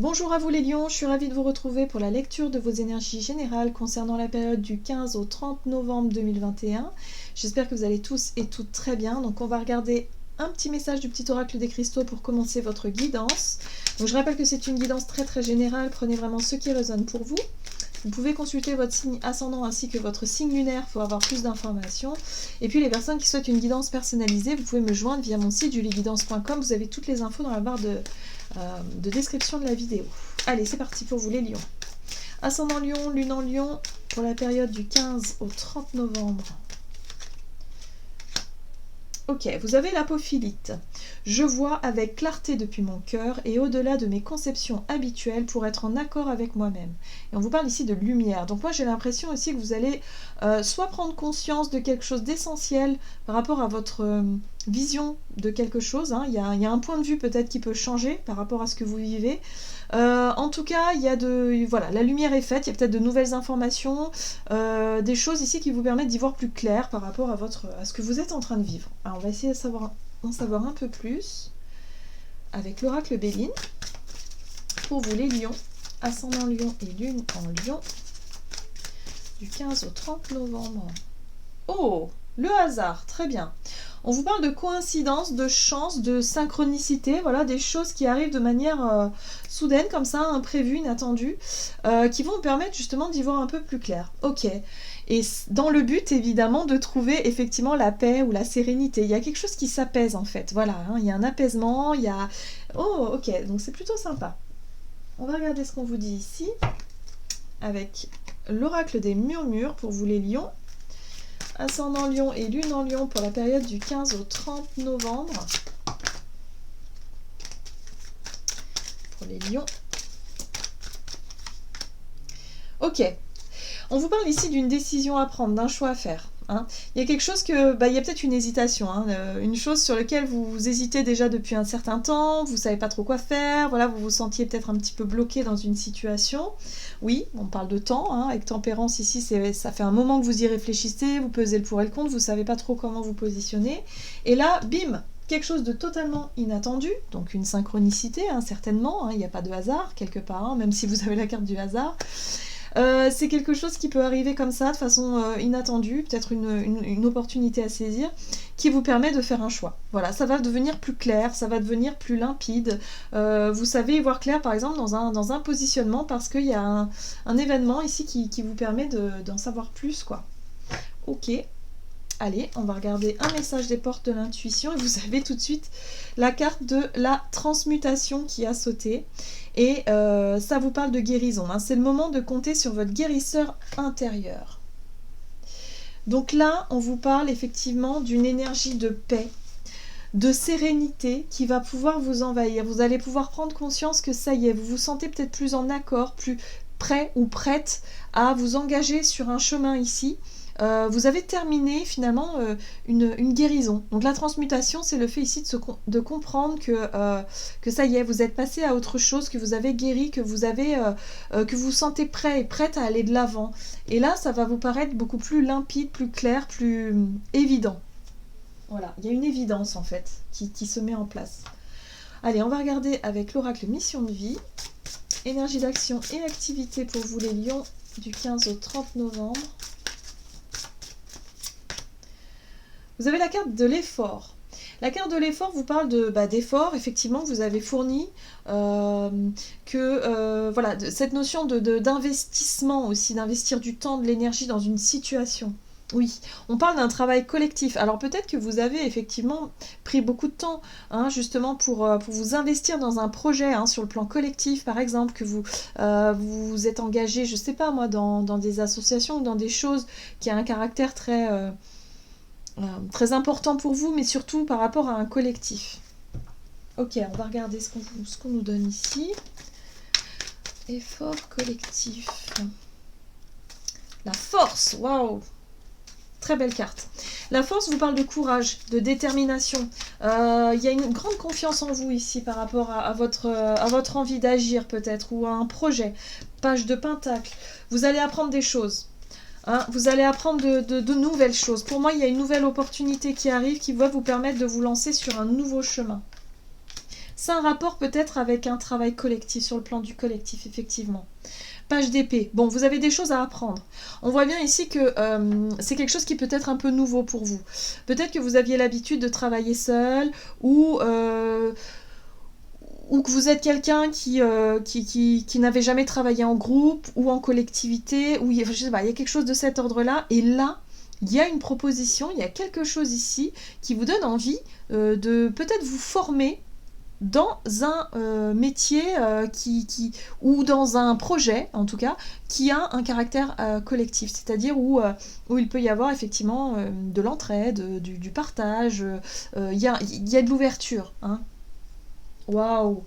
Bonjour à vous les lions, je suis ravie de vous retrouver pour la lecture de vos énergies générales concernant la période du 15 au 30 novembre 2021. J'espère que vous allez tous et toutes très bien. Donc on va regarder un petit message du petit oracle des cristaux pour commencer votre guidance. Donc je rappelle que c'est une guidance très générale, prenez vraiment ce qui résonne pour vous. Vous pouvez consulter votre signe ascendant ainsi que votre signe lunaire pour avoir plus d'informations. Et puis les personnes qui souhaitent une guidance personnalisée, vous pouvez me joindre via mon site julieguidance.com. Vous avez toutes les infos dans la barre de description de la vidéo. Allez, c'est parti pour vous les lions. Ascendant lion, lune en lion pour la période du 15 au 30 novembre. Ok, vous avez l'apophilite. Je vois avec clarté depuis mon cœur et au-delà de mes conceptions habituelles pour être en accord avec moi-même. Et on vous parle ici de lumière. Donc moi j'ai l'impression aussi que vous allez soit prendre conscience de quelque chose d'essentiel par rapport à votre vision de quelque chose. Hein. Il y a un point de vue peut-être qui peut changer par rapport à ce que vous vivez. En tout cas, il y a voilà, la lumière est faite, il y a peut-être de nouvelles informations, des choses ici qui vous permettent d'y voir plus clair par rapport à ce que vous êtes en train de vivre. Alors, on va essayer d'en savoir un peu plus avec l'oracle Béline. Pour vous les lions, ascendant lion et lune en lion, du 15 au 30 novembre. Oh, le hasard, très bien. On vous parle de coïncidence, de chance, de synchronicité, voilà, des choses qui arrivent de manière soudaine, comme ça, imprévue, inattendue, qui vont vous permettre justement d'y voir un peu plus clair. Ok. Et dans le but, évidemment, de trouver effectivement la paix ou la sérénité. Il y a quelque chose qui s'apaise, en fait. Voilà, hein, il y a un apaisement, il y a... Oh, ok, donc c'est plutôt sympa. On va regarder ce qu'on vous dit ici, avec l'oracle des murmures pour vous les lions. Ascendant lion et lune en lion pour la période du 15 au 30 novembre. Pour les lions. Ok. On vous parle ici d'une décision à prendre, d'un choix à faire. Hein. Il y a quelque chose que... il y a peut-être une hésitation. Hein, une chose sur laquelle vous hésitez déjà depuis un certain temps. Vous ne savez pas trop quoi faire. Voilà, vous vous sentiez peut-être un petit peu bloqué dans une situation. Oui, on parle de temps. Hein, avec tempérance ici, ça fait un moment que vous y réfléchissez. Vous pesez le pour et le contre. Vous ne savez pas trop comment vous positionner. Et là, bim, quelque chose de totalement inattendu, donc une synchronicité, hein, certainement, hein, il n'y a pas de hasard quelque part, hein, même si vous avez la carte du hasard. C'est quelque chose qui peut arriver comme ça, de façon inattendue, peut-être une opportunité à saisir, qui vous permet de faire un choix. Voilà, ça va devenir plus clair, ça va devenir plus limpide. Vous savez y voir clair, par exemple, dans un positionnement, parce qu'il y a un événement ici qui vous permet d'en savoir plus, quoi. Ok. Allez, on va regarder un message des portes de l'intuition et vous avez tout de suite la carte de la transmutation qui a sauté. Et ça vous parle de guérison. Hein. C'est le moment de compter sur votre guérisseur intérieur. Donc là, on vous parle effectivement d'une énergie de paix, de sérénité qui va pouvoir vous envahir. Vous allez pouvoir prendre conscience que ça y est, vous vous sentez peut-être plus en accord, plus prêt ou prête à vous engager sur un chemin ici. Vous avez terminé finalement une guérison. Donc la transmutation, c'est le fait ici de comprendre que ça y est, vous êtes passé à autre chose, que vous avez guéri, que vous vous sentez prêt et prête à aller de l'avant. Et là, ça va vous paraître beaucoup plus limpide, plus clair, plus évident. Voilà, il y a une évidence en fait qui se met en place. Allez, on va regarder avec l'oracle mission de vie. Énergie d'action et activité pour vous les lions du 15 au 30 novembre. Vous avez la carte de l'effort. La carte de l'effort vous parle d'effort, effectivement, que vous avez fourni, voilà, cette notion d'investissement aussi, d'investir du temps, de l'énergie dans une situation. Oui, on parle d'un travail collectif. Alors peut-être que vous avez effectivement pris beaucoup de temps, hein, justement pour vous investir dans un projet, hein, sur le plan collectif, par exemple, que vous êtes engagé, je ne sais pas moi, dans des associations ou dans des choses qui ont un caractère très important pour vous, mais surtout par rapport à un collectif. Ok, on va regarder ce qu'on nous donne ici. Effort collectif. La force, waouh! Très belle carte. La force vous parle de courage, de détermination. Il y a une grande confiance en vous ici par rapport à votre envie d'agir peut-être, ou à un projet. Page de pentacle. Vous allez apprendre des choses. Hein, vous allez apprendre de nouvelles choses. Pour moi, il y a une nouvelle opportunité qui arrive qui va vous permettre de vous lancer sur un nouveau chemin. C'est un rapport peut-être avec un travail collectif, sur le plan du collectif, effectivement. Page d'épée. Bon, vous avez des choses à apprendre. On voit bien ici que c'est quelque chose qui peut être un peu nouveau pour vous. Peut-être que vous aviez l'habitude de travailler seul ou que vous êtes quelqu'un qui n'avait jamais travaillé en groupe ou en collectivité, ou je sais pas, il y a quelque chose de cet ordre-là. Et là, il y a une proposition, il y a quelque chose ici qui vous donne envie de peut-être vous former dans un métier ou dans un projet, en tout cas, qui a un caractère collectif, c'est-à-dire où il peut y avoir effectivement de l'entraide, du partage, il y a de l'ouverture. Hein. Waouh!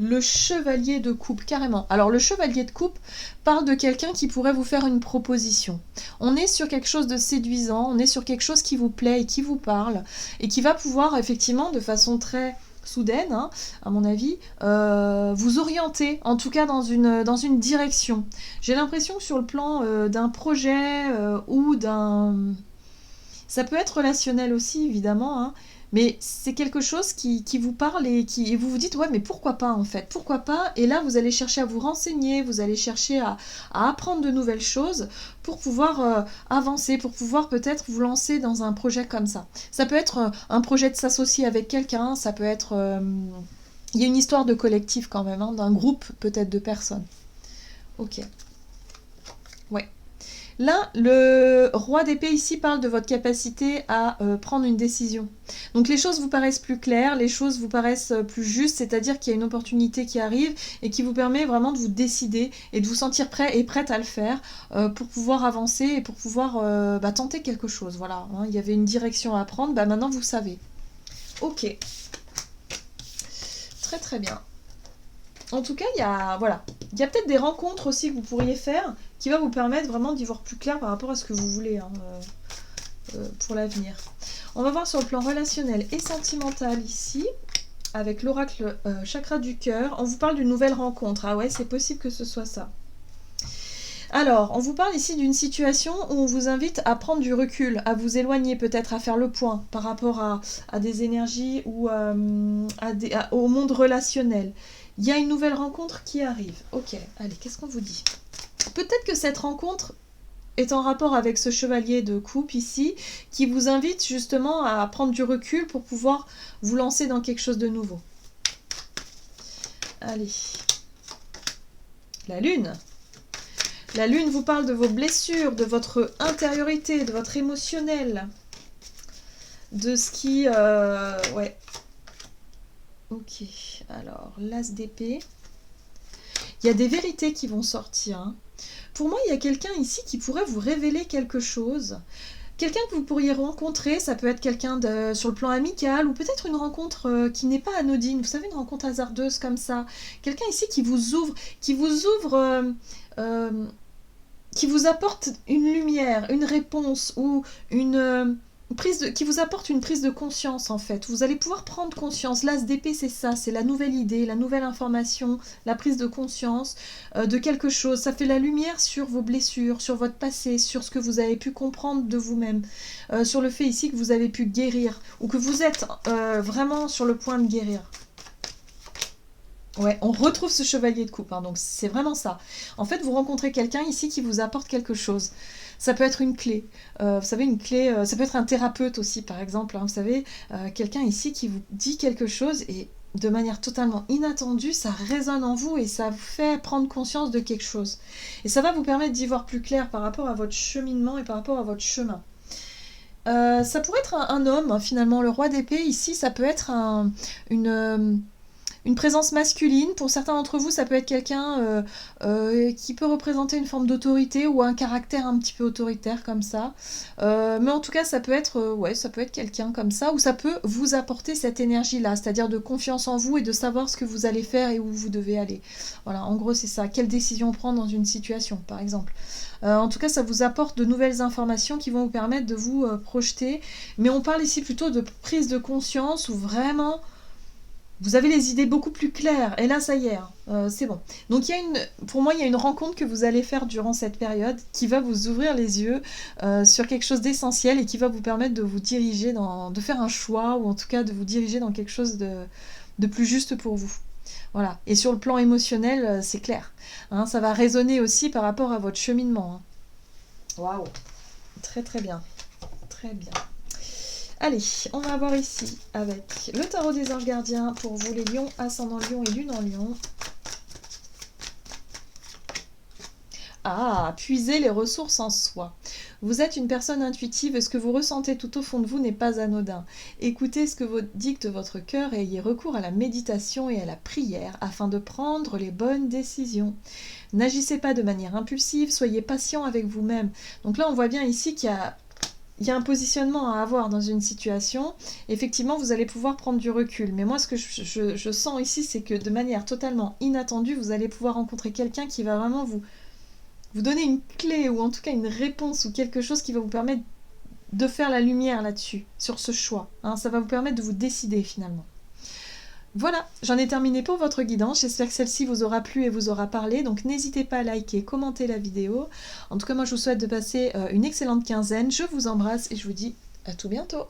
Le chevalier de coupe, carrément. Alors le chevalier de coupe parle de quelqu'un qui pourrait vous faire une proposition. On est sur quelque chose de séduisant, on est sur quelque chose qui vous plaît et qui vous parle, et qui va pouvoir effectivement de façon très soudaine, hein, à mon avis, vous orienter, en tout cas dans une direction. J'ai l'impression que sur le plan d'un projet ou d'un... Ça peut être relationnel aussi, évidemment, hein, mais c'est quelque chose qui vous parle et vous vous dites, ouais, mais pourquoi pas en fait? Pourquoi pas? Et là, vous allez chercher à vous renseigner, vous allez chercher à apprendre de nouvelles choses pour pouvoir avancer, pour pouvoir peut-être vous lancer dans un projet comme ça. Ça peut être un projet de s'associer avec quelqu'un, ça peut être... il y a une histoire de collectif quand même, hein, d'un groupe peut-être de personnes. Ok. Ouais. Là, le roi d'épée ici parle de votre capacité à prendre une décision. Donc les choses vous paraissent plus claires, les choses vous paraissent plus justes, c'est-à-dire qu'il y a une opportunité qui arrive et qui vous permet vraiment de vous décider et de vous sentir prêt et prête à le faire pour pouvoir avancer et pour pouvoir tenter quelque chose. Voilà, hein, il y avait une direction à prendre, maintenant vous savez. Ok. Très très bien. En tout cas, il y a peut-être des rencontres aussi que vous pourriez faire qui va vous permettre vraiment d'y voir plus clair par rapport à ce que vous voulez hein, pour l'avenir. On va voir sur le plan relationnel et sentimental ici, avec l'oracle chakra du cœur. On vous parle d'une nouvelle rencontre. Ah ouais, c'est possible que ce soit ça. Alors, on vous parle ici d'une situation où on vous invite à prendre du recul, à vous éloigner peut-être, à faire le point par rapport à des énergies ou au monde relationnel. Il y a une nouvelle rencontre qui arrive. Ok, allez, qu'est-ce qu'on vous dit? Peut-être que cette rencontre est en rapport avec ce chevalier de coupe ici, qui vous invite justement à prendre du recul pour pouvoir vous lancer dans quelque chose de nouveau. Allez. La lune. La lune vous parle de vos blessures, de votre intériorité, de votre émotionnel, de ce qui... ouais. Ok, alors, l'as d'épée. Il y a des vérités qui vont sortir. Hein. Pour moi, il y a quelqu'un ici qui pourrait vous révéler quelque chose. Quelqu'un que vous pourriez rencontrer, ça peut être quelqu'un sur le plan amical, ou peut-être une rencontre qui n'est pas anodine. Vous savez, une rencontre hasardeuse comme ça. Quelqu'un ici qui vous ouvre, qui vous apporte une lumière, une réponse, ou qui vous apporte une prise de conscience en fait. Vous allez pouvoir prendre conscience. L'as d'épée, c'est ça, c'est la nouvelle idée, la nouvelle information, la prise de conscience de quelque chose. Ça fait la lumière sur vos blessures, sur votre passé, sur ce que vous avez pu comprendre de vous-même, sur le fait ici que vous avez pu guérir ou que vous êtes vraiment sur le point de guérir. Ouais, on retrouve ce chevalier de coupe, hein, donc c'est vraiment ça. En fait, vous rencontrez quelqu'un ici qui vous apporte quelque chose. Ça peut être une clé. Vous savez, une clé, ça peut être un thérapeute aussi, par exemple. Hein, vous savez, quelqu'un ici qui vous dit quelque chose et de manière totalement inattendue, ça résonne en vous et ça vous fait prendre conscience de quelque chose. Et ça va vous permettre d'y voir plus clair par rapport à votre cheminement et par rapport à votre chemin. Ça pourrait être un homme, hein, finalement. Le roi d'épée, ici, ça peut être une présence masculine. Pour certains d'entre vous, ça peut être quelqu'un qui peut représenter une forme d'autorité ou un caractère un petit peu autoritaire comme ça. Mais en tout cas, ça peut être quelqu'un comme ça, ou ça peut vous apporter cette énergie-là, c'est-à-dire de confiance en vous et de savoir ce que vous allez faire et où vous devez aller. Voilà, en gros, c'est ça. Quelle décision prendre dans une situation, par exemple. En tout cas, ça vous apporte de nouvelles informations qui vont vous permettre de vous projeter. Mais on parle ici plutôt de prise de conscience où vraiment... Vous avez les idées beaucoup plus claires. Et là, ça y est, c'est bon. Donc, pour moi, il y a une rencontre que vous allez faire durant cette période qui va vous ouvrir les yeux sur quelque chose d'essentiel et qui va vous permettre de vous diriger, de faire un choix ou en tout cas de vous diriger dans quelque chose de plus juste pour vous. Voilà. Et sur le plan émotionnel, c'est clair. Hein, ça va résonner aussi par rapport à votre cheminement. Hein. Waouh. Très très bien. Très bien. Allez, on va voir ici avec le tarot des anges gardiens pour vous les lions, ascendant lion et lune en lion. Ah, puiser les ressources en soi. Vous êtes une personne intuitive et ce que vous ressentez tout au fond de vous n'est pas anodin. Écoutez ce que vous dicte votre cœur et ayez recours à la méditation et à la prière afin de prendre les bonnes décisions. N'agissez pas de manière impulsive, soyez patient avec vous-même. Donc là, on voit bien ici qu'il y a un positionnement à avoir dans une situation. Effectivement, vous allez pouvoir prendre du recul. Mais moi, ce que je sens ici, c'est que de manière totalement inattendue, vous allez pouvoir rencontrer quelqu'un qui va vraiment vous donner une clé ou en tout cas une réponse ou quelque chose qui va vous permettre de faire la lumière là-dessus, sur ce choix. Hein, ça va vous permettre de vous décider finalement. Voilà, j'en ai terminé pour votre guidance. J'espère que celle-ci vous aura plu et vous aura parlé. Donc n'hésitez pas à liker, commenter la vidéo. En tout cas, moi je vous souhaite de passer une excellente quinzaine. Je vous embrasse et je vous dis à tout bientôt.